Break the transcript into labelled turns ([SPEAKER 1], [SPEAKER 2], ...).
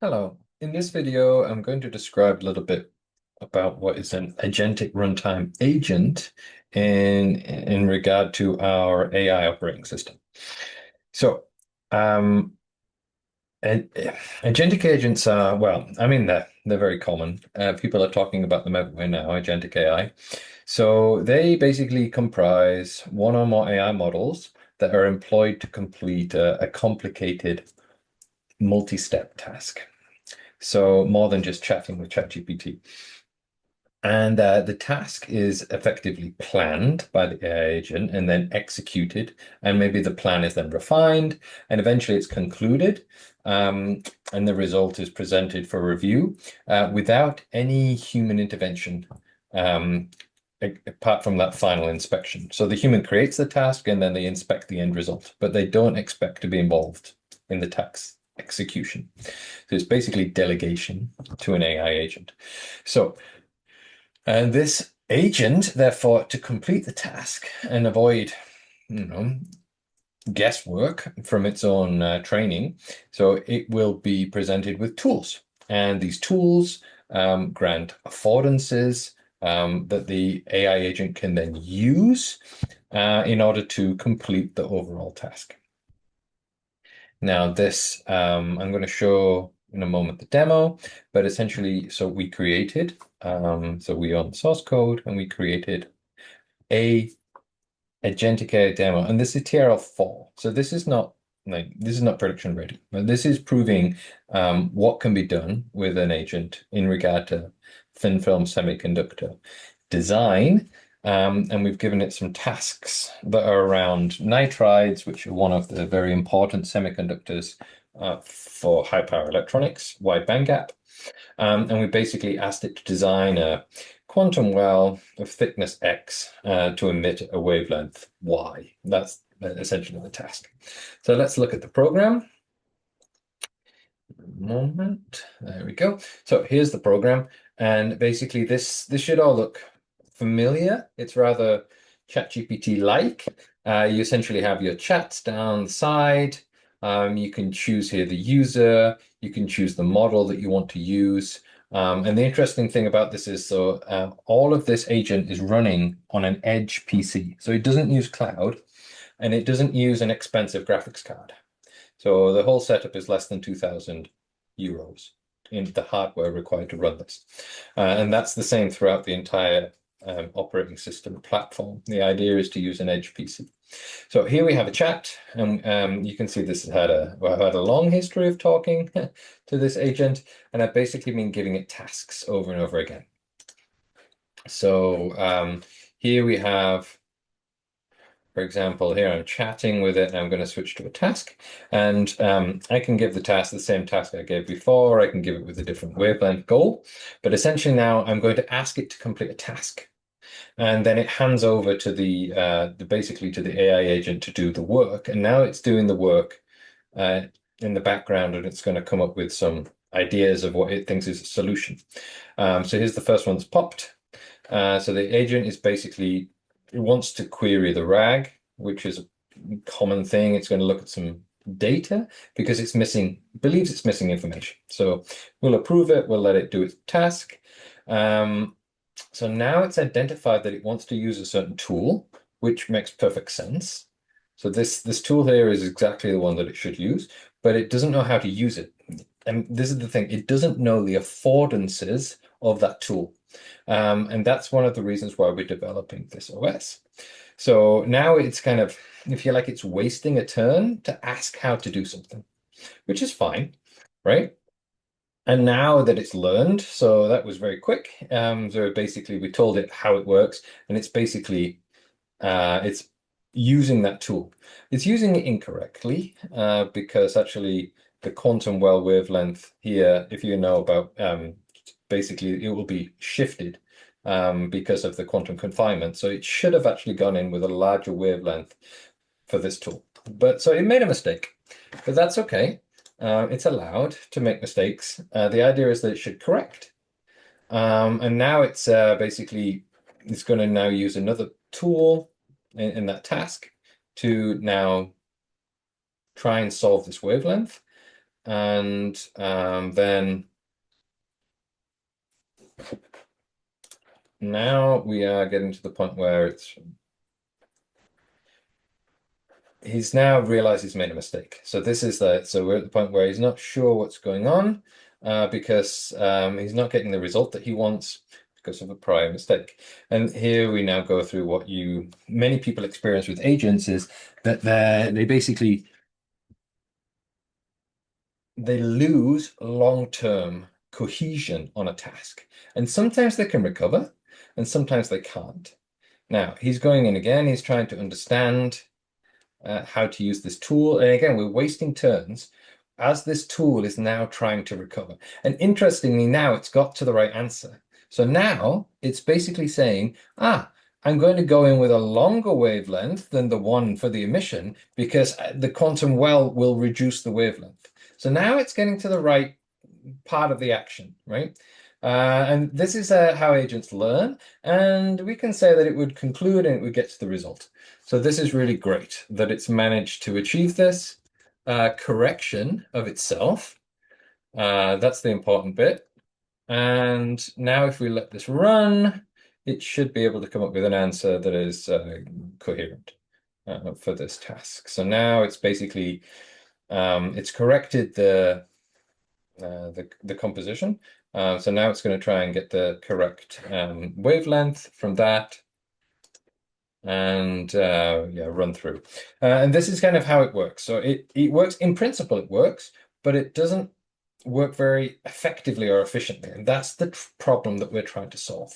[SPEAKER 1] Hello. In this video, I'm going to describe a little bit about what is an agentic runtime agent in regard to our AI operating system. So, um, and agentic agents are, well, I mean, they're very common. People are talking about them everywhere now, agentic AI. So they basically comprise one or more AI models that are employed to complete a complicated multi-step task. So more than just chatting with ChatGPT. And the task is effectively planned by the AI agent and then executed. And maybe the plan is then refined and eventually it's concluded. And the result is presented for review without any human intervention apart from that final inspection. So the human creates the task and then they inspect the end result, but they don't expect to be involved in the task execution. So it's basically delegation to an AI agent. So, and this agent, therefore, to complete the task and avoid, you know, guesswork from its own training, so it will be presented with tools. And these tools grant affordances that the AI agent can then use in order to complete the overall task. Now this, I'm going to show in a moment the demo, but essentially, so we created, so we own the source code and we created a agentic AI demo, and this is TRL4. So this is not production ready, but this is proving what can be done with an agent in regard to thin film semiconductor design. And we've given it some tasks that are around nitrides, which are one of the very important semiconductors for high power electronics, wide bandgap. And we basically asked it to design a quantum well of thickness X to emit a wavelength Y. That's essentially the task. So let's look at the program. Moment. There we go. So here's the program. And basically this should all look familiar. It's rather ChatGPT-like. You essentially have your chats down the side. You can choose here the user. You can choose the model that you want to use. And the interesting thing about this is, so all of this agent is running on an edge PC. So it doesn't use cloud and it doesn't use an expensive graphics card. So the whole setup is less than 2,000 euros in the hardware required to run this. And that's the same throughout the entire operating system platform. The idea is to use an edge PC. So here we have a chat, and you can see this has had I've had a long history of talking to this agent, and I've basically been giving it tasks over and over again. So here we have, for example, here I'm chatting with it and I'm going to switch to a task, and I can give the task the same task I gave before. I can give it with a different wavelength goal, but essentially now I'm going to ask it to complete a task. And then it hands over to basically to the AI agent to do the work. And now it's doing the work in the background, and it's going to come up with some ideas of what it thinks is a solution. So here's the first one that's popped. So the agent is basically, it wants to query the RAG, which is a common thing. It's going to look at some data because believes it's missing information. So we'll approve it. We'll let it do its task. So now it's identified that it wants to use a certain tool, which makes perfect sense. So this tool here is exactly the one that it should use, but it doesn't know how to use it. And this is the thing, it doesn't know the affordances of that tool. And that's one of the reasons why we're developing this OS. So now it's kind of, if you like, it's wasting a turn to ask how to do something, which is fine, right? And now that it's learned, so that was very quick. So basically we told it how it works, and it's basically it's using that tool. It's using it incorrectly because actually the quantum well wavelength here, if you know about, basically it will be shifted because of the quantum confinement. So it should have actually gone in with a larger wavelength for this tool. But so it made a mistake, but that's okay. It's allowed to make mistakes. The idea is that it should correct. And now it's basically, it's going to now use another tool in that task to now try and solve this wavelength. And then now we are getting to the point where he's now realized he's made a mistake. So we're at the point where he's not sure what's going on because he's not getting the result that he wants because of a prior mistake. And here we now go through what many people experience with agents is that they basically they lose long-term cohesion on a task. And sometimes they can recover and sometimes they can't. Now he's going in again, he's trying to understand how to use this tool. And again, we're wasting turns as this tool is now trying to recover. And interestingly, now it's got to the right answer. So now it's basically saying, I'm going to go in with a longer wavelength than the one for the emission because the quantum well will reduce the wavelength. So now it's getting to the right part of the action, right? And this is how agents learn. And we can say that it would conclude and it would get to the result. So this is really great that it's managed to achieve this correction of itself. That's the important bit. And now if we let this run, it should be able to come up with an answer that is coherent for this task. So now it's basically, it's corrected the composition. So now it's going to try and get the correct wavelength from that and run through. And this is kind of how it works. So it works, in principle it works, but it doesn't work very effectively or efficiently. And that's the problem that we're trying to solve.